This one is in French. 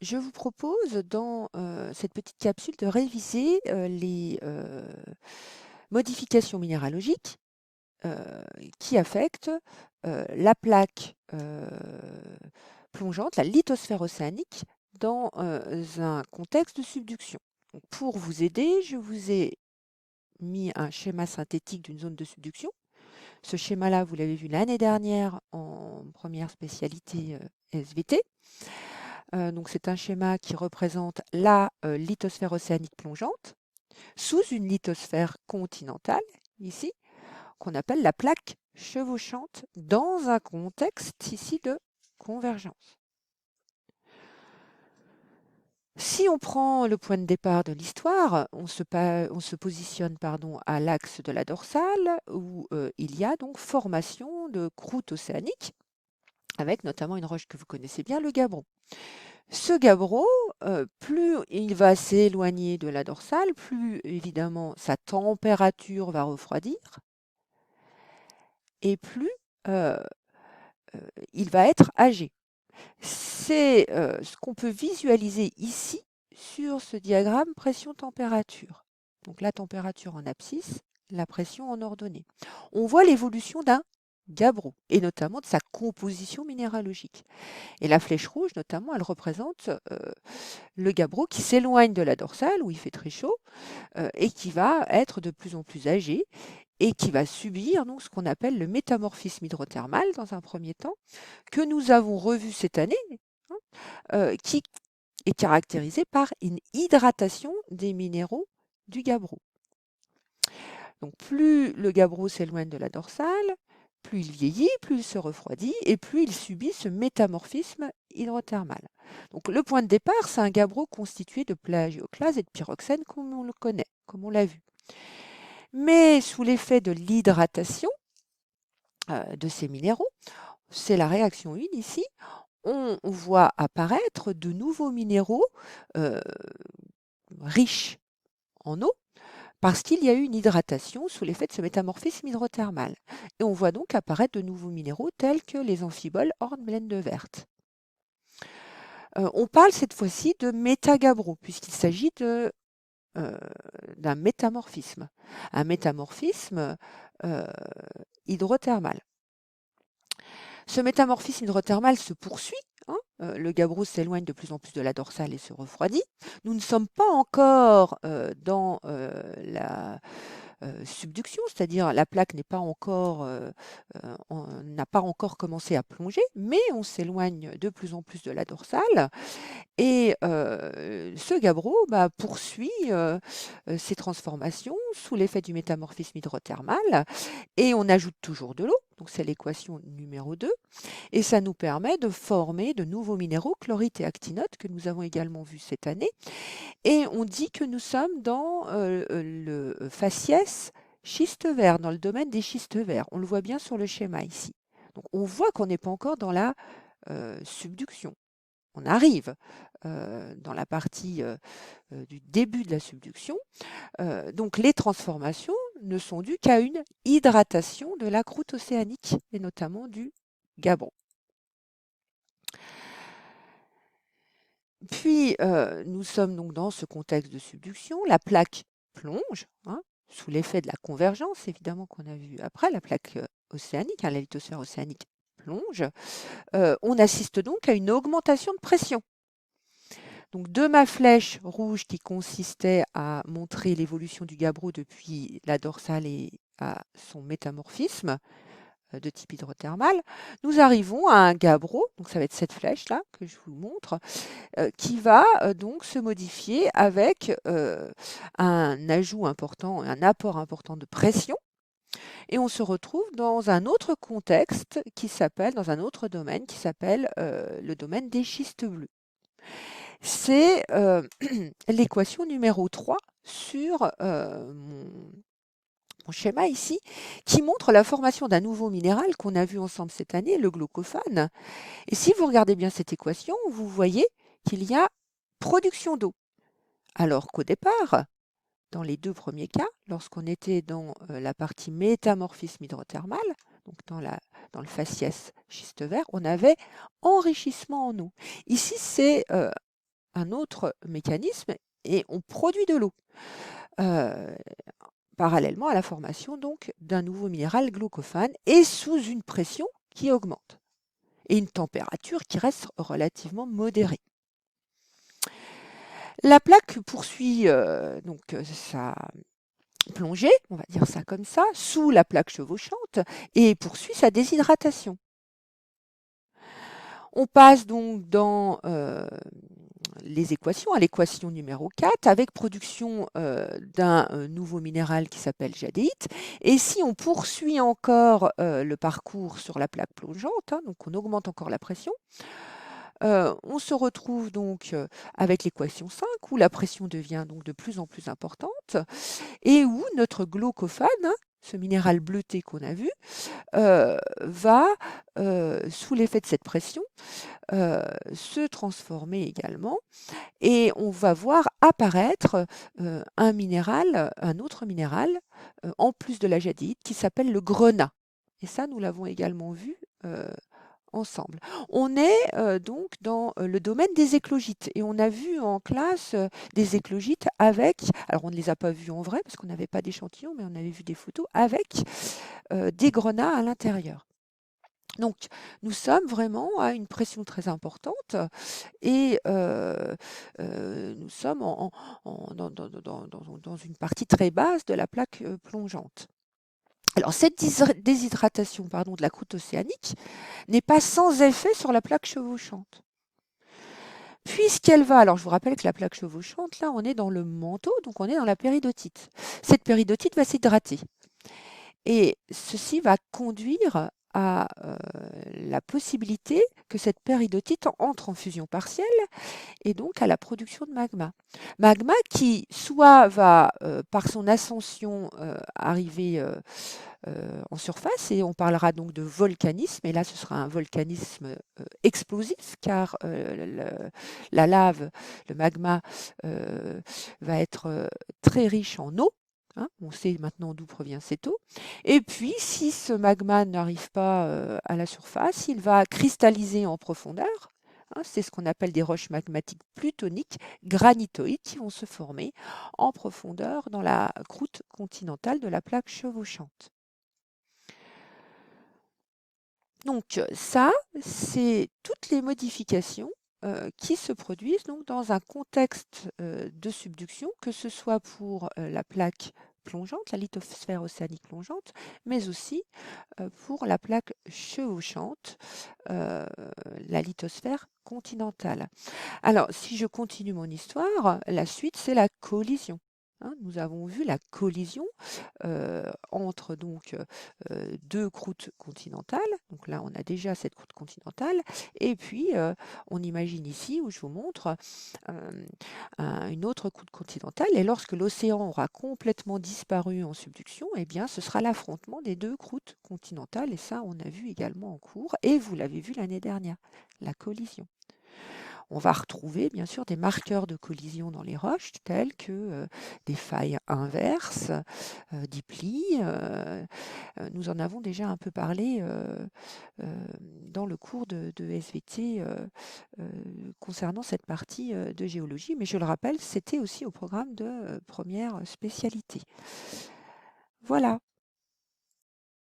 Je vous propose dans cette petite capsule de réviser les modifications minéralogiques euh, qui affectent la plaque plongeante, la lithosphère océanique, dans un contexte de subduction. Donc, pour vous aider, je vous ai mis un schéma synthétique d'une zone de subduction. Ce schéma-là, vous l'avez vu l'année dernière en première spécialité SVT. Donc c'est un schéma qui représente la lithosphère océanique plongeante sous une lithosphère continentale, ici, qu'on appelle la plaque chevauchante dans un contexte ici de convergence. Si on prend le point de départ de l'histoire, on se positionne à l'axe de la dorsale où il y a donc formation de croûte océanique avec notamment une roche que vous connaissez bien, le gabbro. Ce gabbro, plus il va s'éloigner de la dorsale, plus évidemment sa température va refroidir et plus euh, il va être âgé. C'est ce qu'on peut visualiser ici sur ce diagramme pression-température. Donc la température en abscisse, la pression en ordonnée. On voit l'évolution d'un gabbro et notamment de sa composition minéralogique. Et la flèche rouge, notamment, elle représente le gabbro qui s'éloigne de la dorsale où il fait très chaud et qui va être de plus en plus âgé et qui va subir donc ce qu'on appelle le métamorphisme hydrothermal dans un premier temps, que nous avons revu cette année, hein, qui est caractérisé par une hydratation des minéraux du gabbro. Donc plus le gabbro s'éloigne de la dorsale, plus il vieillit, plus il se refroidit et plus il subit ce métamorphisme hydrothermal. Donc le point de départ, c'est un gabbro constitué de plagioclase et de pyroxène comme on le connaît, comme on l'a vu. Mais sous l'effet de l'hydratation de ces minéraux, c'est la réaction 1 ici, on voit apparaître de nouveaux minéraux euh, riches en eau parce qu'il y a eu une hydratation sous l'effet de ce métamorphisme hydrothermal. Et on voit donc apparaître de nouveaux minéraux tels que les amphiboles hornblende verte. On parle cette fois-ci de métagabbro, puisqu'il s'agit d'un métamorphisme. Un métamorphisme euh, hydrothermal. Ce métamorphisme hydrothermal se poursuit. Hein, le gabbro s'éloigne de plus en plus de la dorsale et se refroidit. Nous ne sommes pas encore dans la subduction, c'est-à-dire la plaque n'a pas encore commencé à plonger, mais on s'éloigne de plus en plus de la dorsale et ce gabbro poursuit ses transformations sous l'effet du métamorphisme hydrothermal et on ajoute toujours de l'eau, donc c'est l'équation numéro 2, et ça nous permet de former de nouveaux minéraux, chlorite et actinote, que nous avons également vus cette année. Et on dit que nous sommes dans le faciès schiste vert, dans le domaine des schistes verts. On le voit bien sur le schéma ici. Donc on voit qu'on n'est pas encore dans la subduction. On arrive dans la partie du début de la subduction. Donc les transformations ne sont dues qu'à une hydratation de la croûte océanique et notamment du gabbro. Puis, nous sommes donc dans ce contexte de subduction. La plaque plonge, hein, sous l'effet de la convergence, évidemment, qu'on a vu après, la plaque océanique, hein, la lithosphère océanique plonge. On assiste donc à une augmentation de pression. Donc, de ma flèche rouge qui consistait à montrer l'évolution du gabbro depuis la dorsale et à son métamorphisme, de type hydrothermal, nous arrivons à un gabbro, donc ça va être cette flèche-là que je vous montre, qui va donc se modifier avec un ajout important, un apport important de pression. Et on se retrouve dans un autre contexte dans un autre domaine qui s'appelle le domaine des schistes bleus. C'est l'équation numéro 3 sur mon schéma ici, qui montre la formation d'un nouveau minéral qu'on a vu ensemble cette année, le glaucophane. Et si vous regardez bien cette équation, vous voyez qu'il y a production d'eau. Alors qu'au départ, dans les deux premiers cas, lorsqu'on était dans la partie métamorphisme hydrothermal, donc dans le faciès schiste vert, on avait enrichissement en eau. Ici, c'est un autre mécanisme et on produit de l'eau. Parallèlement à la formation donc d'un nouveau minéral glaucophane et sous une pression qui augmente et une température qui reste relativement modérée. La plaque poursuit donc sa plongée, on va dire ça comme ça, sous la plaque chevauchante et poursuit sa déshydratation. On passe donc dans les équations, à l'équation numéro 4, avec production d'un nouveau minéral qui s'appelle jadéite. Et si on poursuit encore le parcours sur la plaque plongeante, hein, donc on augmente encore la pression, on se retrouve donc avec l'équation 5, où la pression devient donc de plus en plus importante, et où notre glaucophane, hein, ce minéral bleuté qu'on a vu, va, sous l'effet de cette pression, se transformer également et on va voir apparaître un autre minéral, en plus de la jadéite, qui s'appelle le grenat. Et ça, nous l'avons également vu ensemble. On est donc dans le domaine des éclogites et on a vu en classe des éclogites avec, alors on ne les a pas vus en vrai parce qu'on n'avait pas d'échantillon, mais on avait vu des photos avec des grenats à l'intérieur. Donc, nous sommes vraiment à une pression très importante et nous sommes dans une partie très basse de la plaque plongeante. Alors, cette déshydratation de la croûte océanique n'est pas sans effet sur la plaque chevauchante. Puisqu'elle va, alors je vous rappelle que la plaque chevauchante, là, on est dans le manteau, donc on est dans la péridotite. Cette péridotite va s'hydrater. Et ceci va conduire à la possibilité que cette péridotite entre en fusion partielle et donc à la production de magma. Magma qui soit va, par son ascension, arriver en surface et on parlera donc de volcanisme et là ce sera un volcanisme explosif car la lave, le magma va être très riche en eau. Hein, on sait maintenant d'où provient cette eau. Et puis, si ce magma n'arrive pas à la surface, il va cristalliser en profondeur. Hein, c'est ce qu'on appelle des roches magmatiques plutoniques, granitoïdes, qui vont se former en profondeur dans la croûte continentale de la plaque chevauchante. Donc ça, c'est toutes les modifications qui se produisent donc dans un contexte de subduction, que ce soit pour la plaque plongeante, la lithosphère océanique plongeante, mais aussi pour la plaque chevauchante, la lithosphère continentale. Alors, si je continue mon histoire, la suite, c'est la collision. Hein, nous avons vu la collision entre donc deux croûtes continentales. Donc là, on a déjà cette croûte continentale. Et puis, on imagine ici, où je vous montre, une autre croûte continentale. Et lorsque l'océan aura complètement disparu en subduction, eh bien, ce sera l'affrontement des deux croûtes continentales. Et ça, on a vu également en cours. Et vous l'avez vu l'année dernière, la collision. On va retrouver bien sûr des marqueurs de collision dans les roches tels que des failles inverses, des plis. Nous en avons déjà un peu parlé dans le cours de SVT concernant cette partie de géologie, mais je le rappelle, c'était aussi au programme de première spécialité. Voilà.